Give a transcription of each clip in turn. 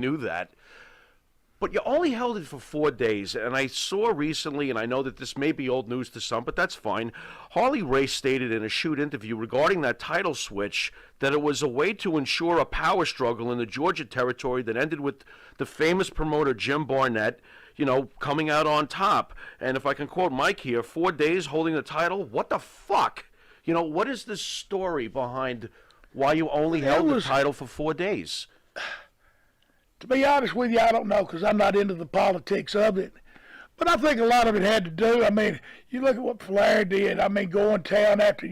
knew that. But you only held it for 4 days, and I saw recently, and I know that this may be old news to some, but that's fine. Harley Race stated in a shoot interview regarding that title switch that it was a way to ensure a power struggle in the Georgia territory that ended with the famous promoter Jim Barnett, coming out on top. And if I can quote Mike here, 4 days holding the title, what the fuck? What is the story behind why you only held the title for 4 days? To be honest with you, I don't know because I'm not into the politics of it. But I think a lot of it had to do, you look at what Flair did. Going town after,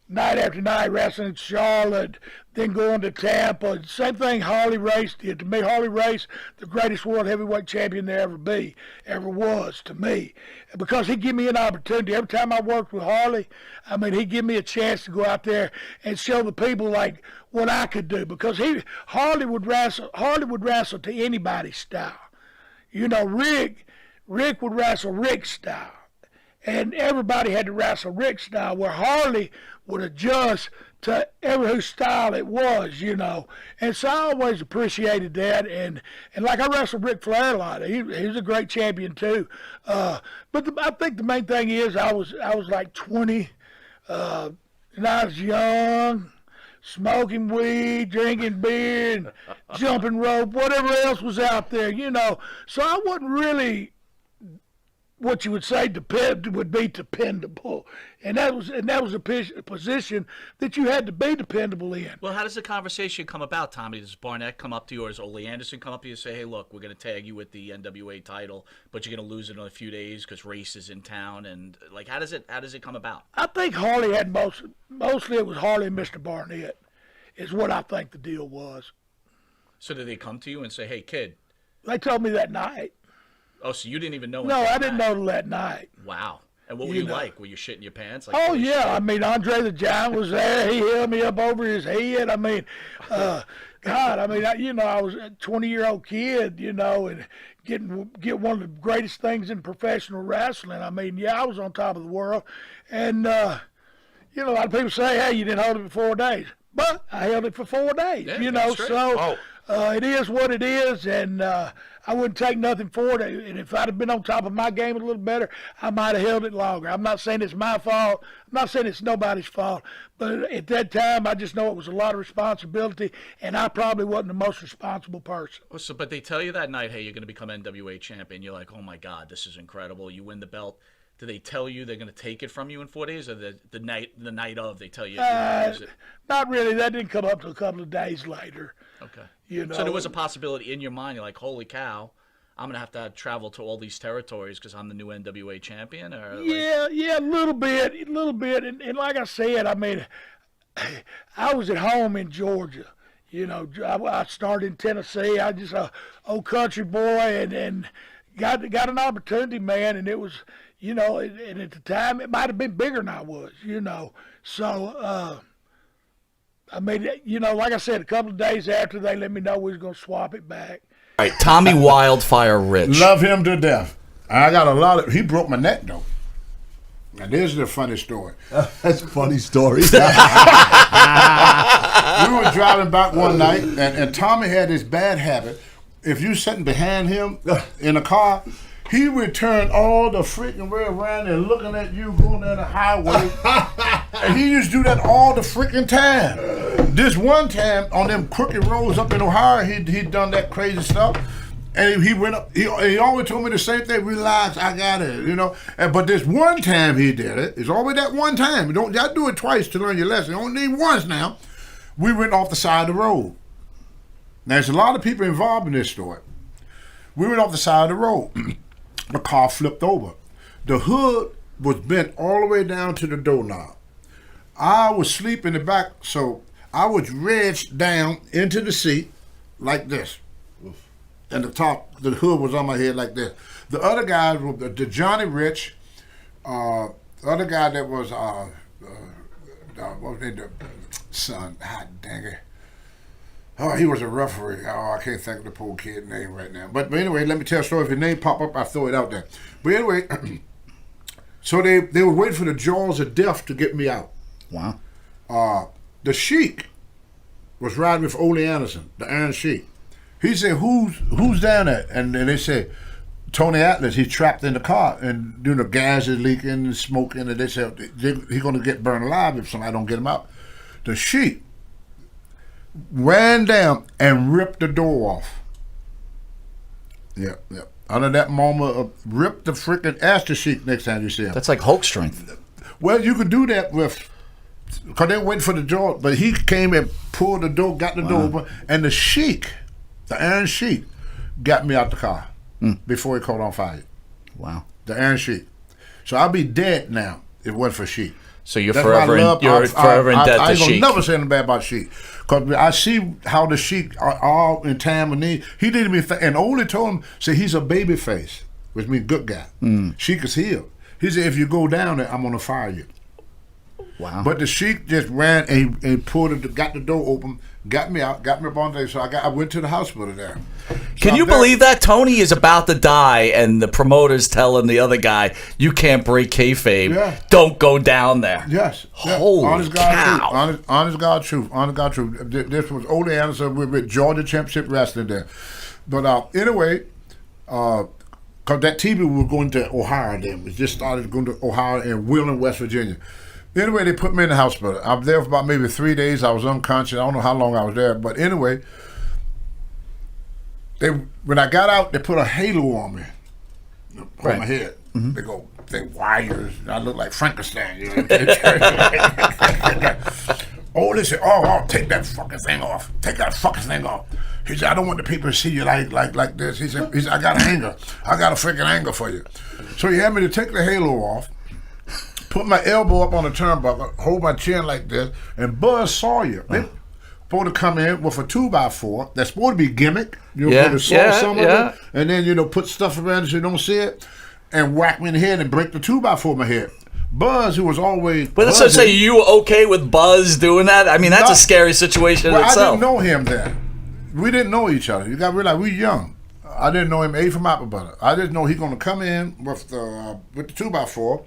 night after night, wrestling in Charlotte, then going to Tampa. Same thing Harley Race did. To me, Harley Race, the greatest world heavyweight champion there ever was to me. Because he'd give me an opportunity. Every time I worked with Harley, he'd give me a chance to go out there and show the people like what I could do. Because Harley would wrestle to anybody's style. Rick would wrestle Rick's style. And everybody had to wrestle Rick's style, where Harley would adjust to whose style it was, And so I always appreciated that. And like I wrestled Ric Flair a lot. He's a great champion too. But I think the main thing is I was like 20, and I was young, smoking weed, drinking beer, and jumping rope, whatever else was out there, So I wasn't really what you would say would be dependable, and that was a position that you had to be dependable in. Well, how does the conversation come about, Tommy? Does Barnett come up to you, or does Ole Anderson come up to you and say, "Hey, look, we're going to tag you with the NWA title, but you're going to lose it in a few days because Race is in town"? And like, how does it come about? I think Harley had mostly it was Harley and Mr. Barnett, is what I think the deal was. So did they come to you and say, "Hey, kid"? They told me that night. Oh, so you didn't even know? No, I didn't know till that night. Wow. And what were you like? Were you shitting your pants? Like, oh, yeah. Andre the Giant was there. He held me up over his head. God, I was a 20-year-old kid, and get one of the greatest things in professional wrestling. I was on top of the world. And, a lot of people say, hey, you didn't hold it for 4 days. But I held it for 4 days, so it is what it is, and I wouldn't take nothing for it. And if I'd have been on top of my game a little better, I might have held it longer. I'm not saying it's my fault. I'm not saying it's nobody's fault. But at that time, I just know it was a lot of responsibility, and I probably wasn't the most responsible person. But they tell you that night, hey, you're going to become NWA champion. You're like, oh, my God, this is incredible. You win the belt. Do they tell you they're going to take it from you in 4 days, or the night of they tell you? Not really. That didn't come up till a couple of days later. Okay. So there was a possibility in your mind. You're like, holy cow, I'm going to have to travel to all these territories because I'm the new NWA champion? Or yeah, a little bit. And like I said, I was at home in Georgia. I started in Tennessee. I just a old country boy and got an opportunity, man, and it was, and at the time it might have been bigger than I was, So, like I said, a couple of days after they let me know we was going to swap it back. All right, Tommy Wildfire Rich. Love him to death. I got he broke my neck, though. Now, this is a funny story. That's a funny story. We were driving back one night, and Tommy had this bad habit. If you sitting behind him in a car, he would turn all the freaking way around and looking at you going down the highway. And he used to do that all the freaking time. This one time on them crooked roads up in Ohio, he'd done that crazy stuff. And he went up, he always told me the same thing, relax, I got it, but this one time he did it, it's always that one time. You don't do it twice to learn your lesson. You only need once now. We went off the side of the road. Now, there's a lot of people involved in this story. We went off the side of the road. The car flipped over. The hood was bent all the way down to the doorknob. I was asleep in the back, so I was wedged down into the seat like this. And the hood was on my head like this. The other guys were the Johnny Rich, the other guy that was, what was his name? Son, dang it. Oh, he was a referee. Oh, I can't think of the poor kid's name right now. But anyway, let me tell a story. If the name pop up, I'll throw it out there. But anyway, so they were waiting for the jaws of death to get me out. Wow. The Sheik was riding with Ole Anderson, the Iron Sheik. He said, who's down there? And then they said, Tony Atlas, he's trapped in the car, and the gas is leaking and smoking, and they said he's going to get burned alive if somebody don't get him out. The sheik ran down and ripped the door off. Yeah. Under that moment, rip the freaking ask the sheik next time you see him. That's like Hulk strength. Well, you could do that with, because they were waiting for the door, but he came and pulled the door, got the door open, and the sheik, the Iron Sheik, got me out the car before he caught on fire. Wow. The Iron Sheik. So I'll be dead now if it wasn't for Sheik. So you're That's forever my love. forever in debt I to ain't gonna Sheik. never say anything bad about Sheik. Because I see how the Sheik are all in time and need. He didn't even, and only told him, say he's a baby face, which means good guy. Sheik is healed. He said, if you go down there, I'm going to fire you. Wow. But the Sheik just ran and pulled it, got the door open, got me out, got me up on there. So I went to the hospital there. Can you believe that Tony is about to die, and the promoter's telling the other guy, "You can't break kayfabe. Yeah. Don't go down there." Yes. Holy honest God cow. truth. Honest God truth. Honest God truth. This was Ole Anderson with Georgia Championship Wrestling there. But anyway, because that TV we were going to Ohio then. We just started going to Ohio and Wheeling, West Virginia. Anyway, they put me in the hospital. I was there for about maybe 3 days. I was unconscious. I don't know how long I was there. But anyway, when I got out, they put a halo on me. On my head. They go, wires. I look like Frankenstein. You know? Oh, they said, oh, take that fucking thing off. Take that fucking thing off. He said, I don't want the people to see you like this. He said, I got an anger. I got a freaking anger for you. So he had me to take the halo off, put my elbow up on the turnbuckle, hold my chin like this, and Buzz Sawyer. They supposed to come in with a 2x4 that's supposed to be gimmick. You know, put some of it, and then put stuff around it so you don't see it, and whack me in the head and break the 2x4 in my head. Buzz, who was always But let's just say, you okay with Buzz doing that? I mean, that's a scary situation in itself. I didn't know him then. We didn't know each other. You got to realize we young. I didn't know him A from apple butter. I just know he's going to come in with the 2x4,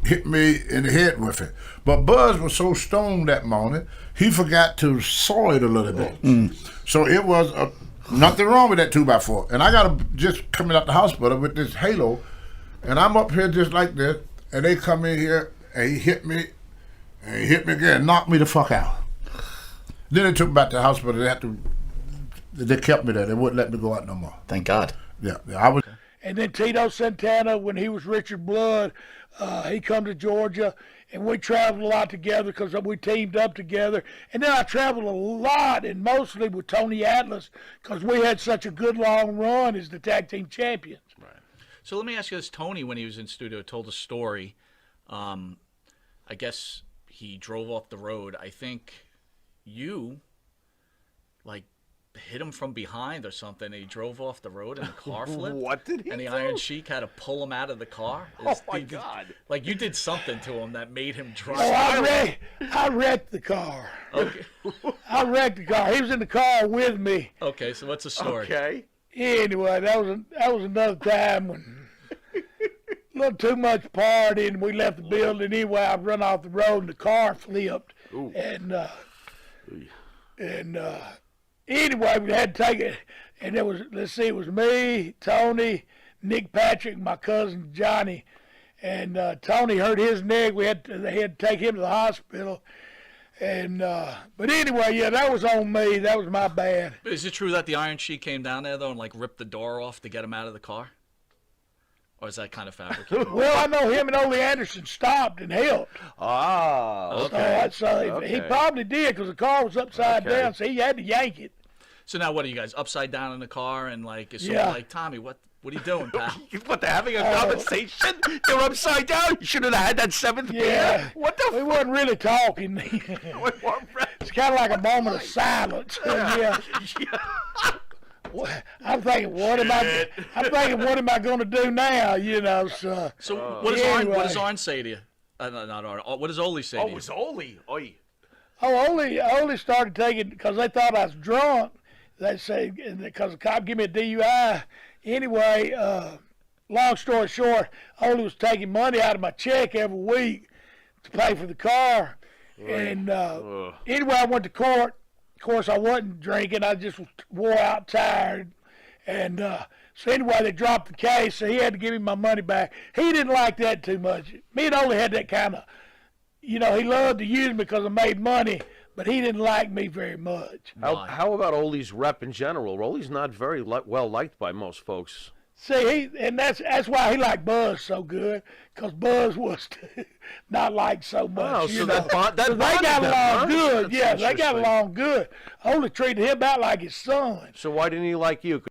hit me in the head with it. But Buzz was so stoned that morning, he forgot to saw it a little bit. So it was nothing wrong with that 2x4. And I got to just coming out the hospital with this halo, and I'm up here just like this, and they come in here, and he hit me, and he hit me again, knocked me the fuck out. Then they took me back to the hospital. They kept me there. They wouldn't let me go out no more. Thank God. Yeah, I was. And then Tito Santana, when he was Richard Blood, he come to Georgia, and we traveled a lot together because we teamed up together. And then I traveled a lot, and mostly with Tony Atlas, because we had such a good long run as the tag team champions. Right. So let me ask you this. Tony, when he was in studio, told a story. I guess he drove off the road. I think you, hit him from behind or something, and he drove off the road and the car flipped. What did he And the do? Iron Sheik had to pull him out of the car. Oh, my God. You did something to him that made him drive. Oh, I wrecked the car. Okay. I wrecked the car. He was in the car with me. Okay, so what's the story? Okay. Anyway, that was another time when a little too much partying. We left the building anyway. I run off the road and the car flipped. Ooh. Anyway, we had to take it, and it was me, Tony, Nick Patrick, my cousin Johnny, and Tony hurt his neck. They had to take him to the hospital, and but anyway, yeah, that was on me. That was my bad. Is it true that the Iron Sheik came down there though and ripped the door off to get him out of the car? Or is that kind of fabricated? Well, I know him and Ole Anderson stopped and helped. Ah, okay. So he probably did because the car was upside down, so he had to yank it. So now what are you guys upside down in the car and is someone Yeah. like, Tommy, what are you doing, pal? What, they're having a conversation? They're upside down? You should have had that seventh Yeah. beer. What the We wasn't really talking. fuck? It's kind of like a moment of silence. Yeah. I'm thinking, what am I going to do now? So. So what does anyway. Arn say to you? Not Arn. What does Ole say to Oh, you? it was Ole. Oi. Only started taking because they thought I was drunk. They say because the cop gave me a DUI. Anyway, long story short, Ole was taking money out of my check every week to pay for the car. Right. And anyway, I went to court Of course, I wasn't drinking. I just was wore out, tired. And so anyway, they dropped the case, so he had to give me my money back. He didn't like that too much. Me and Ole had that kind of, he loved to use me because I made money, but he didn't like me very much. How about Ole's rep in general? Ole's not very well liked by most folks. See, that's why he liked Buzz so good, because Buzz was not liked so much. Oh, so that they got along good. That's Yeah, they got interesting. along good. Ole treated him about like his son. So why didn't he like you?